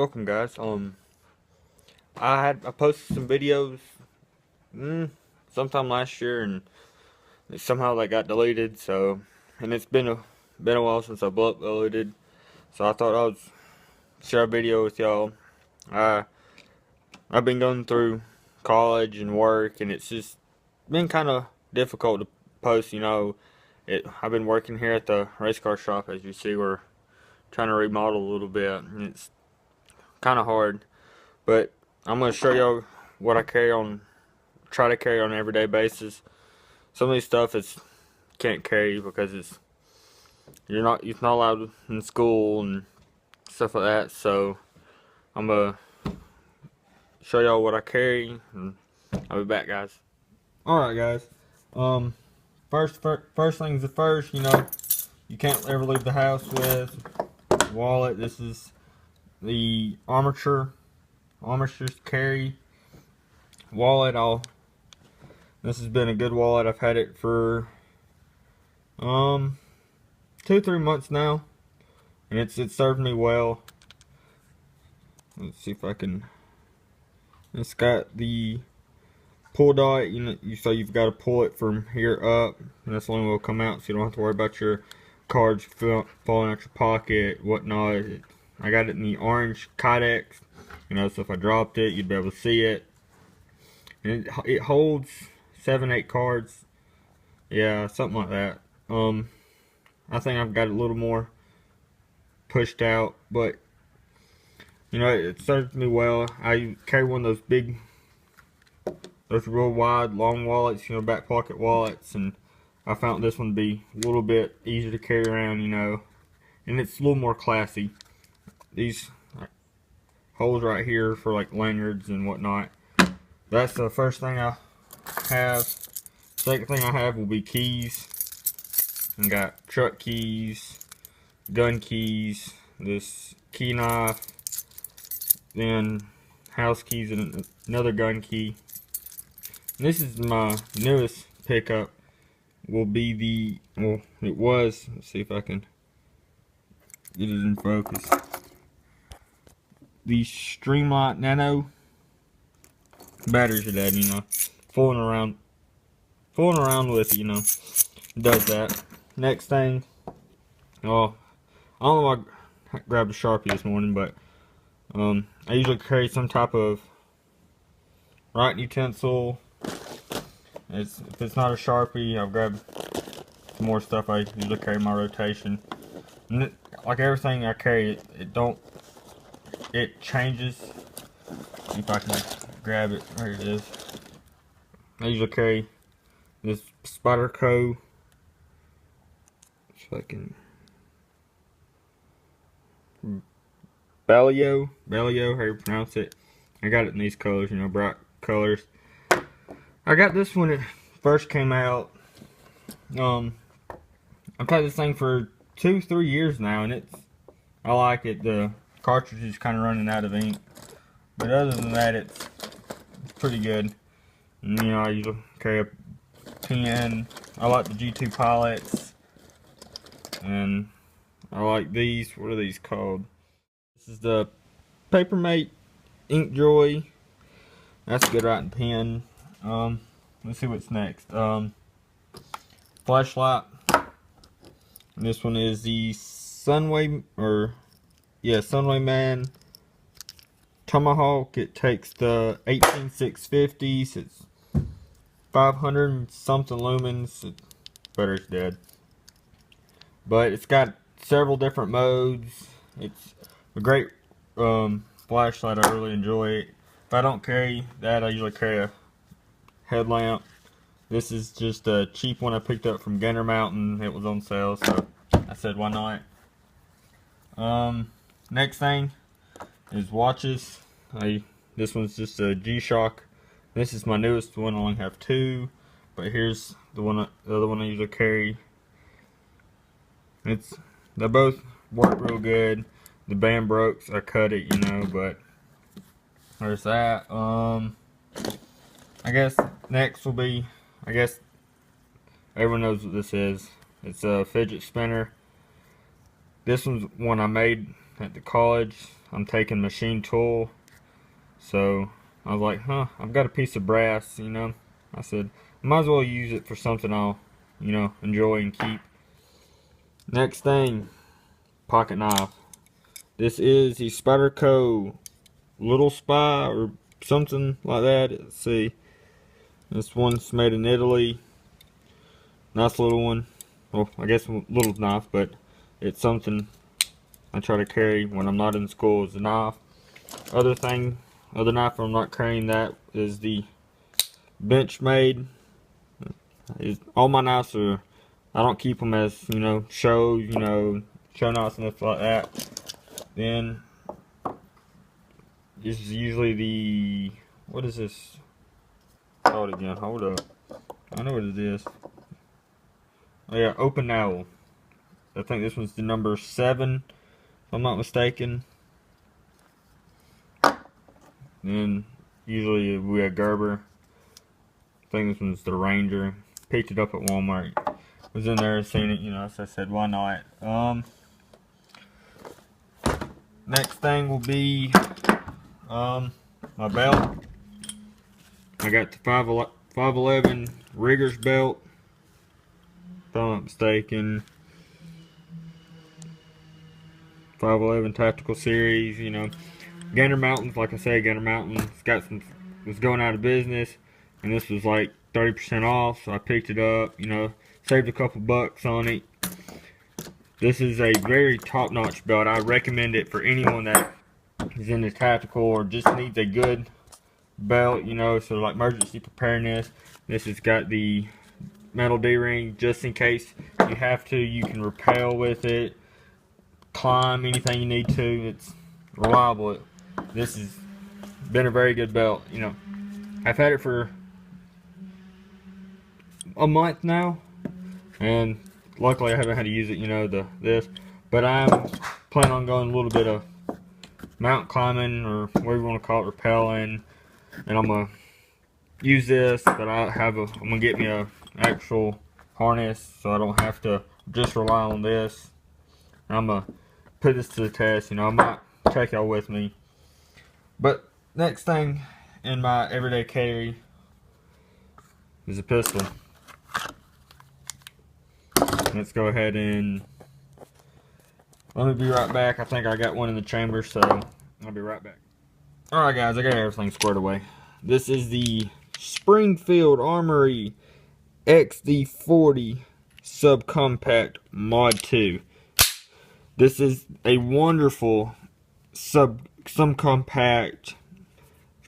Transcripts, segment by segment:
welcome guys. I posted some videos sometime last year, and somehow they got deleted. So, and it's been a while since I've uploaded. So I thought I would share a video with y'all. I've been going through college and work, and it's just been kind of difficult to post. I've been working here at the race car shop, as you see. We're trying to remodel a little bit, and it's kind of hard. But I'm going to show y'all what I try to carry on an everyday basis. Some of these stuff can't carry because it's not allowed in school and stuff like that. So I'm gonna show y'all what I carry, and I'll be back, guys. Alright guys, first things the first, you can't ever leave the house with a wallet. This is the armature carry wallet. This has been a good wallet. I've had it for 2-3 months now, and it's served me well. Let's see if I can. It's got the pull dot, so you've got to pull it from here up, and that's the only way it'll come out, so you don't have to worry about your cards falling out your pocket, whatnot. I got it in the orange Kydex, so if I dropped it, you'd be able to see it. And it holds 7-8 cards, yeah, something like that. I think I've got a little more pushed out, but it serves me well. I carry one of those real wide, long wallets, back pocket wallets, and I found this one to be a little bit easier to carry around, and it's a little more classy. These holes right here for like lanyards and whatnot. That's the first thing I have. Second thing I have will be keys. I got truck keys, gun keys, this key knife, then house keys, and another gun key. And this is my newest pickup. It was, let's see if I can get it in focus. The Streamlight Nano. Batteries are dead, fooling around with it, it does that. Next thing, I don't know why I grabbed a Sharpie this morning, but I usually carry some type of writing utensil. If it's not a Sharpie, I'll grab some more stuff I usually carry in my rotation. And like everything I carry, it changes. See if I can grab it. There it is. I usually carry this Spyderco. If I can. Bellio, how you pronounce it. I got it in these colors, bright colors. I got this when it first came out. I've had this thing for 2-3 years now, and I like it. The cartridge is kind of running out of ink, but other than that, it's pretty good. And, I usually carry a pen. I like the G2 pilots, and I like these. What are these called? This is the Papermate Ink Joy. That's a good writing pen. Let's see what's next. Flashlight. And this one is the Sunway Man Tomahawk. It takes the 18650s. It's 500 and something lumens. Battery's dead. But it's got several different modes. It's a great flashlight. I really enjoy it. If I don't carry that, I usually carry a headlamp. This is just a cheap one I picked up from Gander Mountain. It was on sale, so I said why not. Next thing is watches. This one's just a G-Shock. This is my newest one. I only have 2, but here's the other one I usually carry. They both work real good. The band broke, so I cut it, but there's that. I guess next will be, everyone knows what this is. It's a fidget spinner. This one's one I made at the college. I'm taking machine tool. So I was like, huh, I've got a piece of brass, you know. I said, I might as well use it for something I'll, you know, enjoy and keep. Next thing, pocket knife. This is the Spyderco Little Spy or something like that. Let's see. This one's made in Italy. Nice little one. Well, I guess a little knife, but it's something I try to carry when I'm not in school is a knife. Other knife I'm not carrying that is the Benchmade. All my knives are, I don't keep them as, you know, show knives and stuff like that. Then this is usually the, what is this called again? Hold up. I know what it is. Oh yeah, open owl. I think this one's the number 7, if I'm not mistaken. Then usually we have Gerber. I think this one's the Ranger. Picked it up at Walmart. Was in there, seen it, you know, so I said, why not? Next thing will be my belt. I got the 511 Riggers belt, if I'm not mistaken. 511 Tactical Series, you know. Gander Mountains, like I say, Gander Mountains was going out of business, and this was like 30% off, so I picked it up, you know, saved a couple bucks on it. This is a very top-notch belt. I recommend it for anyone that is into tactical or just needs a good belt, you know, so like emergency preparedness. This has got the metal D-ring just in case you have to. You can rappel with it, climb anything you need to. It's reliable. This has been a very good belt, you know. I've had it for a month now, and luckily I haven't had to use it, you know, this. But I'm planning on going a little bit of mountain climbing, or whatever you want to call it, rappelling, and I'm gonna use this. But I'm gonna get me a actual harness, so I don't have to just rely on this. And I'm gonna put this to the test. You know, I might take y'all with me. But next thing in my everyday carry is a pistol. Let's go ahead and let me be right back. I think I got one in the chamber, so I'll be right back. Alright guys, I got everything squared away. This is the Springfield Armory XD40 Subcompact Mod 2. This is a wonderful subcompact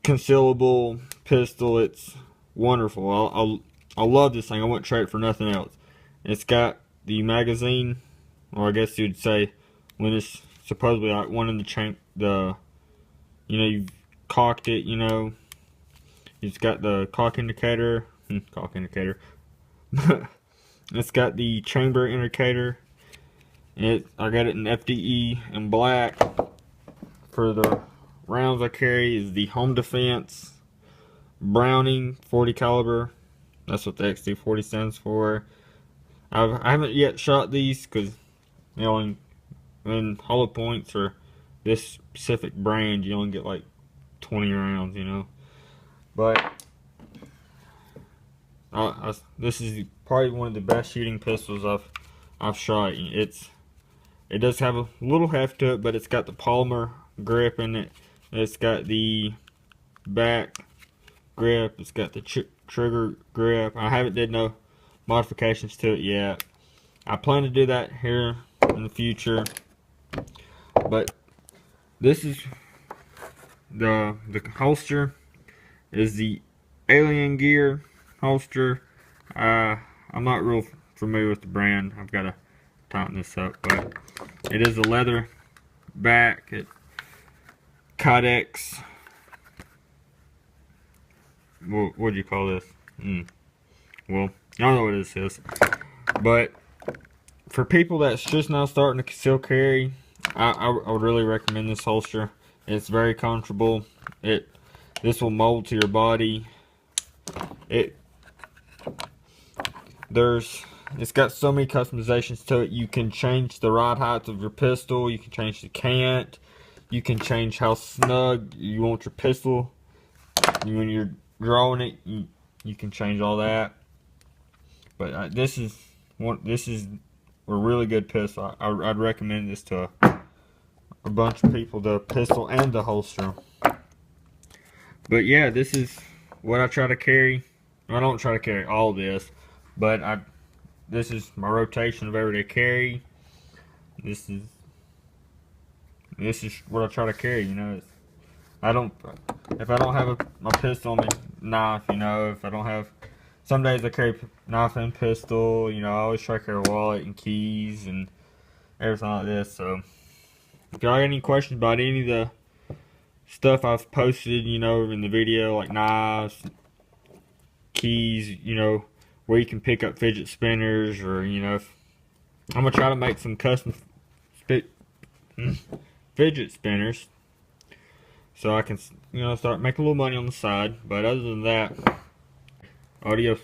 concealable pistol. It's wonderful. I love this thing. I wouldn't trade it for nothing else. It's got the magazine, or I guess you'd say when it's supposedly like one in the you know, you've cocked it, you know, it's got the cock indicator, it's got the chamber indicator. I got it in FDE and black. For the rounds I carry is the Home Defense Browning 40 caliber. That's what the XD40 stands for. I haven't yet shot these because, you know, in hollow points or this specific brand, you only get like 20 rounds, you know. But this is probably one of the best shooting pistols I've shot. It does have a little heft to it, but it's got the polymer grip in it. It's got the back grip. It's got the trigger grip. I haven't did no modifications to it yet. I plan to do that here in the future. But this is the holster is the Alien Gear holster. I'm not real familiar with the brand. I've got to tighten this up, but it is a leather back. Kydex. What do you call this? Well, I don't know what this is. But for people that's just now starting to conceal carry, I would really recommend this holster. It's very comfortable. This will mold to your body. It's got so many customizations to it. You can change the rod height of your pistol. You can change the cant. You can change how snug you want your pistol. When you're drawing it, you can change all that. But this is a really good pistol. I'd recommend this to a bunch of people, the pistol and the holster. But yeah, this is what I try to carry. I don't try to carry all this, but this is my rotation of everyday carry. This is what I try to carry. You know, if I don't have my pistol and my knife, you know, if I don't have, some days I carry knife and pistol. You know, I always try to carry a wallet and keys and everything like this. So if y'all got any questions about any of the stuff I've posted, you know, in the video, like knives, keys, you know, where you can pick up fidget spinners, or, you know, I'm gonna try to make some custom fidget spinners so I can, you know, start making a little money on the side. But other than that, adios.